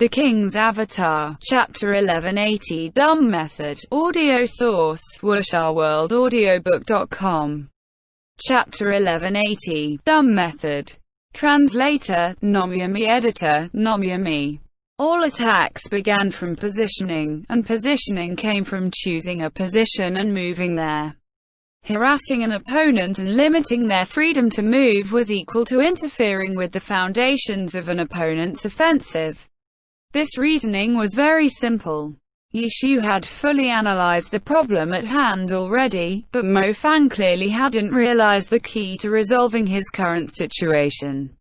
The King's Avatar, Chapter 1180. Dumb Method. Audio source, wusharworldaudiobook.com. Chapter 1180. Dumb Method. Translator, Nomyami. Editor, Nomyami. All attacks began from positioning, and positioning came from choosing a position and moving there. Harassing an opponent and limiting their freedom to move was equal to interfering with the foundations of an opponent's offensive. This reasoning was very simple. Yishu had fully analyzed the problem at hand already, but Mo Fan clearly hadn't realized the key to resolving his current situation.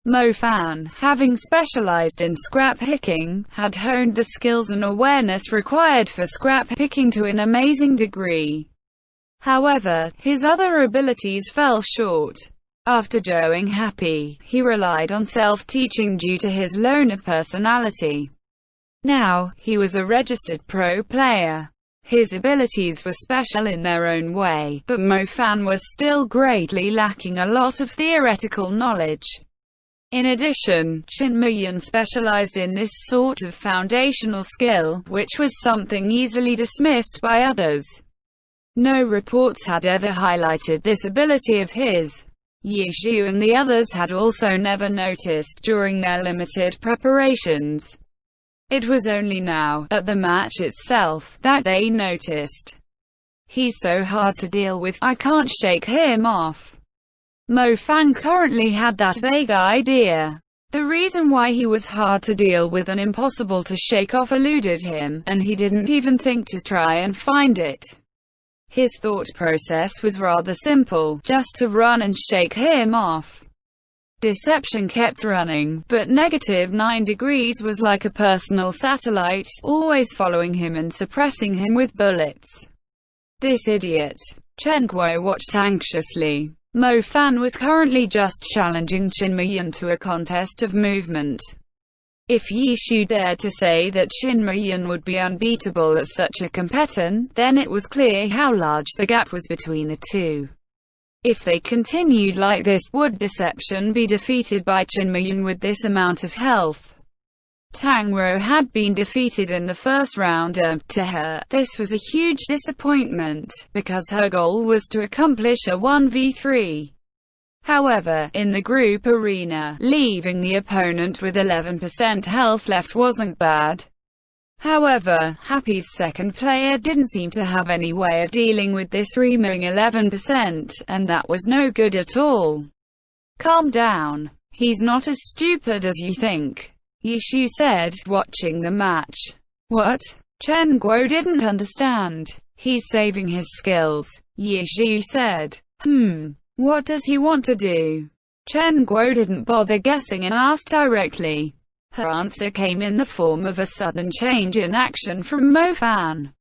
Mo Fan, having specialized in scrap picking, had honed the skills and awareness required for scrap picking to an amazing degree. However, his other abilities fell short. After growing happy, he relied on self-teaching due to his loner personality. Now, he was a registered pro player. His abilities were special in their own way, but Mo Fan was still greatly lacking a lot of theoretical knowledge. In addition, Shin-Mo-Yun specialized in this sort of foundational skill, which was something easily dismissed by others. No reports had ever highlighted this ability of his. Yishu and the others had also never noticed during their limited preparations. It was only now, at the match itself, that they noticed. He's so hard to deal with, I can't shake him off. Mo Fan currently had that vague idea. The reason why he was hard to deal with and impossible to shake off eluded him, and he didn't even think to try and find it. His thought process was rather simple, just to run and shake him off. Deception kept running, but -9 degrees was like a personal satellite, always following him and suppressing him with bullets. This idiot. Chen Guo watched anxiously. Mo Fan was currently just challenging Shin-Mo-Yun to a contest of movement. If Yishu dared to say that Shin-Mo-Yun would be unbeatable at such a competition, then it was clear how large the gap was between the two. If they continued like this, would Deception be defeated by Shin-Mo-Yun with this amount of health? Tang Rou had been defeated in the first round and, to her, this was a huge disappointment, because her goal was to accomplish a 1v3. However, in the group arena, leaving the opponent with 11% health left wasn't bad. However, Happy's second player didn't seem to have any way of dealing with this remaining 11%, and that was no good at all. Calm down. He's not as stupid as you think, Yishu said, watching the match. What? Chen Guo didn't understand. He's saving his skills, Yishu said. What does he want to do? Chen Guo didn't bother guessing and asked directly. Her answer came in the form of a sudden change in action from Mo Fan.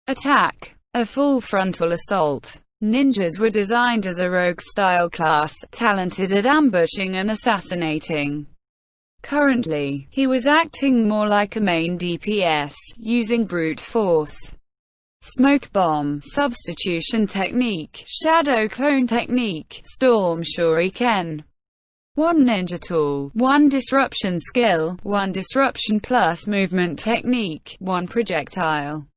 Attack. A full frontal assault. Ninjas were designed as a rogue-style class, talented at ambushing and assassinating. Currently, he was acting more like a main DPS, using brute force. Smoke bomb, substitution technique, shadow clone technique, storm shuriken. 1 ninja tool, 1 disruption skill, 1 disruption plus movement technique, 1 projectile.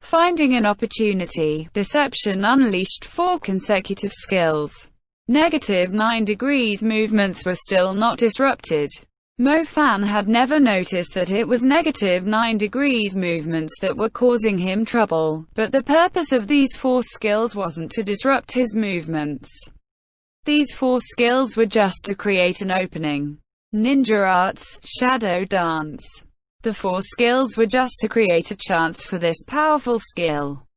Finding an opportunity, Deception unleashed 4 consecutive skills. -9 degrees movements were still not disrupted. Mo Fan had never noticed that it was -9 degrees movements that were causing him trouble, but the purpose of these 4 skills wasn't to disrupt his movements. These 4 skills were just to create an opening. Ninja arts, shadow dance. The 4 skills were just to create a chance for this powerful skill.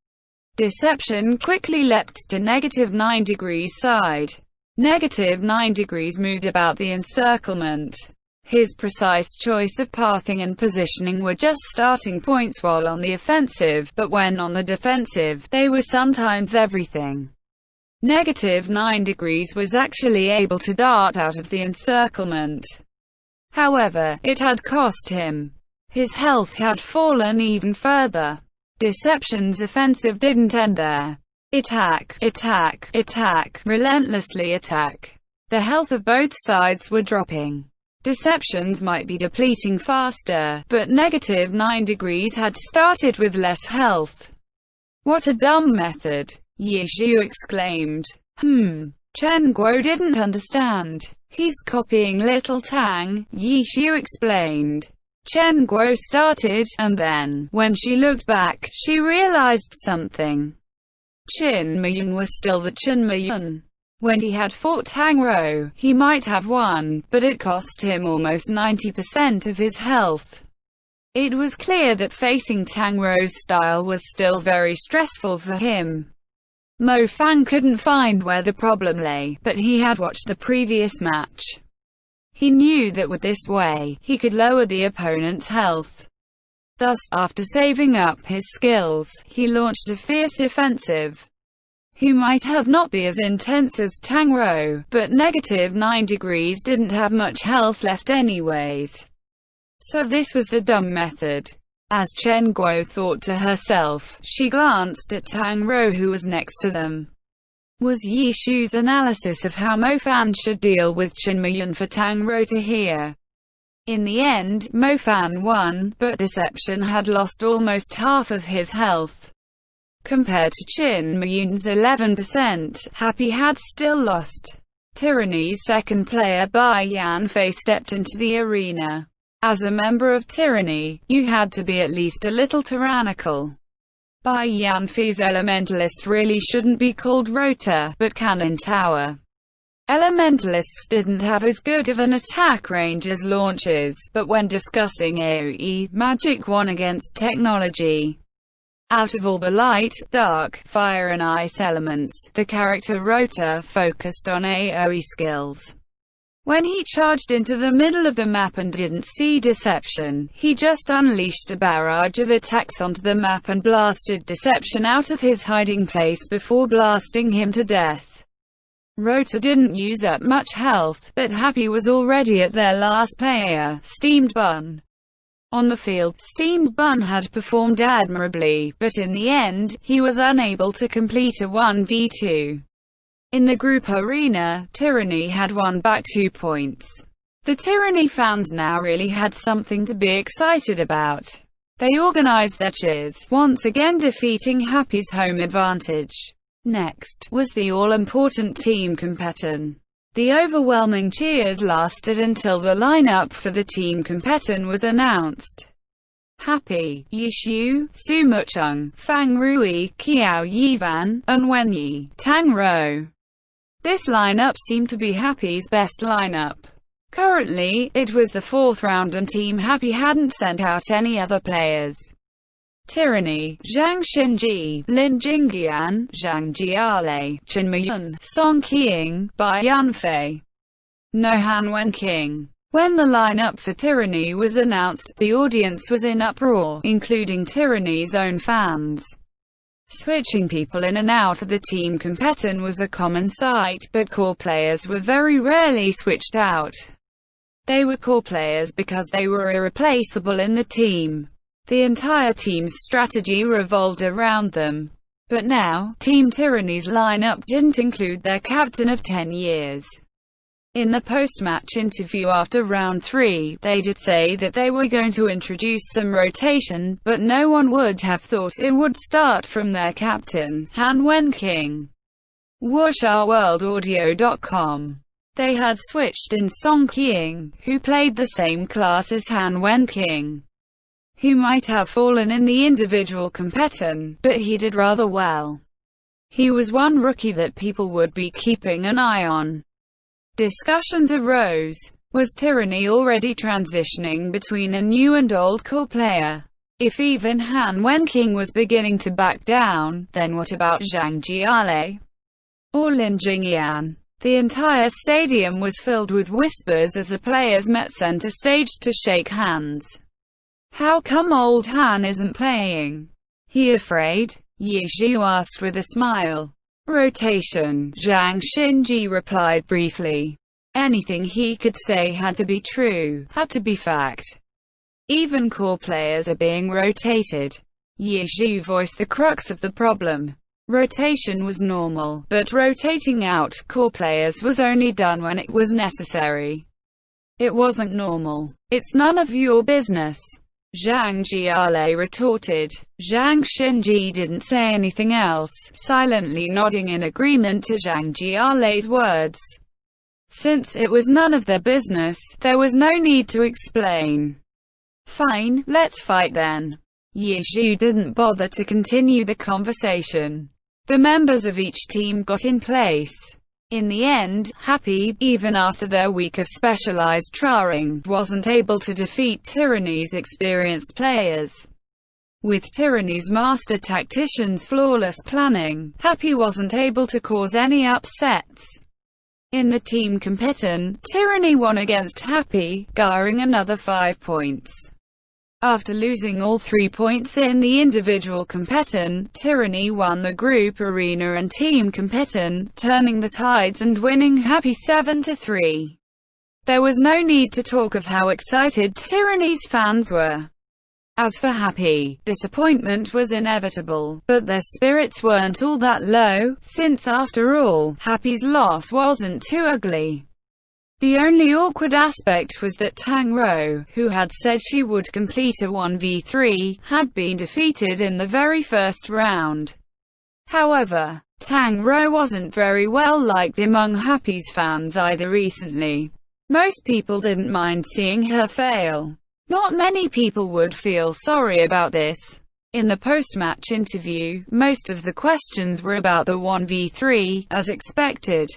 Deception quickly leapt to -9 degrees side. -9 degrees moved about the encirclement. His precise choice of pathing and positioning were just starting points while on the offensive, but when on the defensive, they were sometimes everything. -9 degrees was actually able to dart out of the encirclement. However, it had cost him. His health had fallen even further. Deception's offensive didn't end there. Attack, attack, attack, relentlessly attack. The health of both sides were dropping. Deceptions might be depleting faster, but negative 9 degrees had started with less health. What a dumb method! Yishu exclaimed. Chen Guo didn't understand. He's copying Little Tang, Yishu explained. Chen Guo started, and then, when she looked back, she realized something. Qin Miyun was still the Qin Miyun. When he had fought Tang Rou, he might have won, but it cost him almost 90% of his health. It was clear that facing Tang Rou's style was still very stressful for him. Mo Fan couldn't find where the problem lay, but he had watched the previous match. He knew that with this way, he could lower the opponent's health. Thus, after saving up his skills, he launched a fierce offensive. He might have not be as intense as Tang Rou, but negative 9 degrees didn't have much health left anyways. So this was the dumb method. As Chen Guo thought to herself, she glanced at Tang Rou who was next to them. Was Yishu's analysis of how Mo Fan should deal with Qin Miyun for Tang Rou to hear? In the end, Mo Fan won, but Deception had lost almost half of his health. Compared to Qin Miyun's 11%, Happy had still lost. Tyranny's second player Bai Yanfei stepped into the arena. As a member of Tyranny, you had to be at least a little tyrannical. Bai Yanfei's Elementalist really shouldn't be called Rotor, but Cannon Tower. Elementalists didn't have as good of an attack range as launchers, but when discussing AoE, Magic won against technology. Out of all the light, dark, fire and ice elements, the character Rotor focused on AoE skills. When he charged into the middle of the map and didn't see Deception, he just unleashed a barrage of attacks onto the map and blasted Deception out of his hiding place before blasting him to death. Rotor didn't use up much health, but Happy was already at their last player, Steamed Bun. On the field, Steamed Bun had performed admirably, but in the end, he was unable to complete a 1v2. In the group arena, Tyranny had won back 2 points. The Tyranny fans now really had something to be excited about. They organized their cheers, once again defeating Happy's home advantage. Next, was the all-important Team Competition. The overwhelming cheers lasted until the lineup for the Team Competition was announced. Happy, Yishu, Su Mucheng, Fang Rui, Qiao Yivan, and Wenyi, Tang Rou. This lineup seemed to be Happy's best lineup. Currently, it was the 4th round and Team Happy hadn't sent out any other players. Tyranny, Zhang Xinji, Lin Jingyan, Zhang Jiale, Qin Miyun, Song Qiang, Bai Yanfei, No Han Wenqing. When the lineup for Tyranny was announced, the audience was in uproar, including Tyranny's own fans. Switching people in and out of the Team Competition was a common sight, but core players were very rarely switched out. They were core players because they were irreplaceable in the team. The entire team's strategy revolved around them. But now, Team Tyranny's lineup didn't include their captain of 10 years. In the post-match interview after round 3, they did say that they were going to introduce some rotation, but no one would have thought it would start from their captain, Han Wenqing. WuxaWorldAudio.com. They had switched in Song Qiang, who played the same class as Han Wenqing, who might have fallen in the individual competition, but he did rather well. He was one rookie that people would be keeping an eye on. Discussions arose. Was Tyranny already transitioning between a new and old core player? If even Han Wenqing was beginning to back down, then what about Zhang Jiale? Or Lin Jingyan? The entire stadium was filled with whispers as the players met center stage to shake hands. How come old Han isn't playing? He afraid? Yishu asked with a smile. Rotation, Zhang Xinji replied briefly. Anything he could say had to be true, had to be fact. Even core players are being rotated. Yishu voiced the crux of the problem. Rotation was normal, but rotating out core players was only done when it was necessary. It wasn't normal. It's none of your business, Zhang Jiale retorted. Zhang Xinji didn't say anything else, silently nodding in agreement to Zhang Jiale's words. Since it was none of their business, there was no need to explain. Fine, let's fight then. Ye Zhu didn't bother to continue the conversation. The members of each team got in place. In the end, Happy, even after their week of specialized training, wasn't able to defeat Tyranny's experienced players. With Tyranny's master tactician's flawless planning, Happy wasn't able to cause any upsets. In the team competition, Tyranny won against Happy, garnering another 5 points. After losing all 3 points in the individual competition, Tyranny won the group arena and team competition, turning the tides and winning Happy 7-3. There was no need to talk of how excited Tyranny's fans were. As for Happy, disappointment was inevitable, but their spirits weren't all that low, since after all, Happy's loss wasn't too ugly. The only awkward aspect was that Tang Rou, who had said she would complete a 1v3, had been defeated in the very first round. However, Tang Rou wasn't very well liked among Happy's fans either recently. Most people didn't mind seeing her fail. Not many people would feel sorry about this. In the post-match interview, most of the questions were about the 1v3, as expected.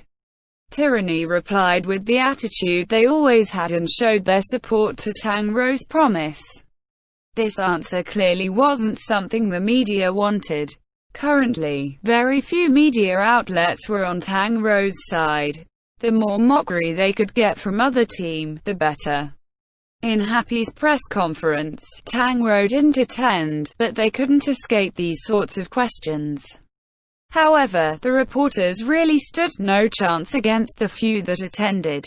Tyranny replied with the attitude they always had and showed their support to Tang Rou's promise. This answer clearly wasn't something the media wanted. Currently, very few media outlets were on Tang Rou's side. The more mockery they could get from other team, the better. In Happy's press conference, Tang Rou didn't attend, but they couldn't escape these sorts of questions. However, the reporters really stood no chance against the few that attended.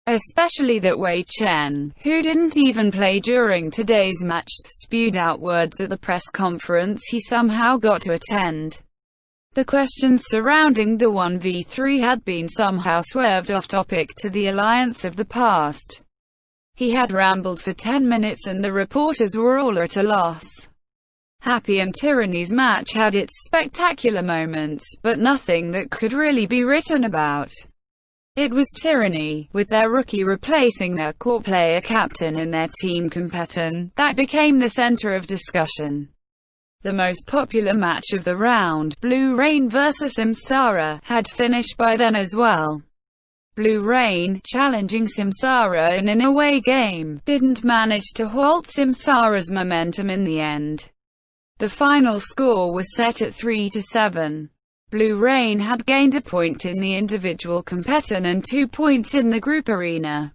Especially that Wei Chen, who didn't even play during today's match, spewed out words at the press conference he somehow got to attend. The questions surrounding the 1v3 had been somehow swerved off topic to the alliance of the past. He had rambled for 10 minutes and the reporters were all at a loss. Happy and Tyranny's match had its spectacular moments, but nothing that could really be written about. It was Tyranny, with their rookie replacing their core player captain in their team competition, that became the center of discussion. The most popular match of the round, Blue Rain vs Samsara, had finished by then as well. Blue Rain, challenging Samsara in an away game, didn't manage to halt Samsara's momentum in the end. The final score was set at 3-7. Blue Rain had gained a point in the individual competition and 2 points in the group arena.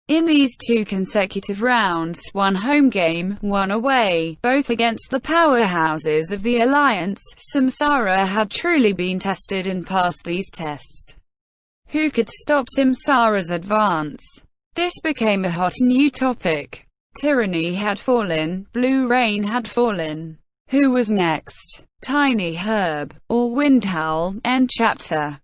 In these 2 consecutive rounds, 1 home game, 1 away, both against the powerhouses of the alliance, Samsara had truly been tested and passed these tests. Who could stop Samsara's advance? This became a hot new topic. Tyranny had fallen, Blue Rain had fallen. Who was next? Tiny Herb or Windhowl? End chapter.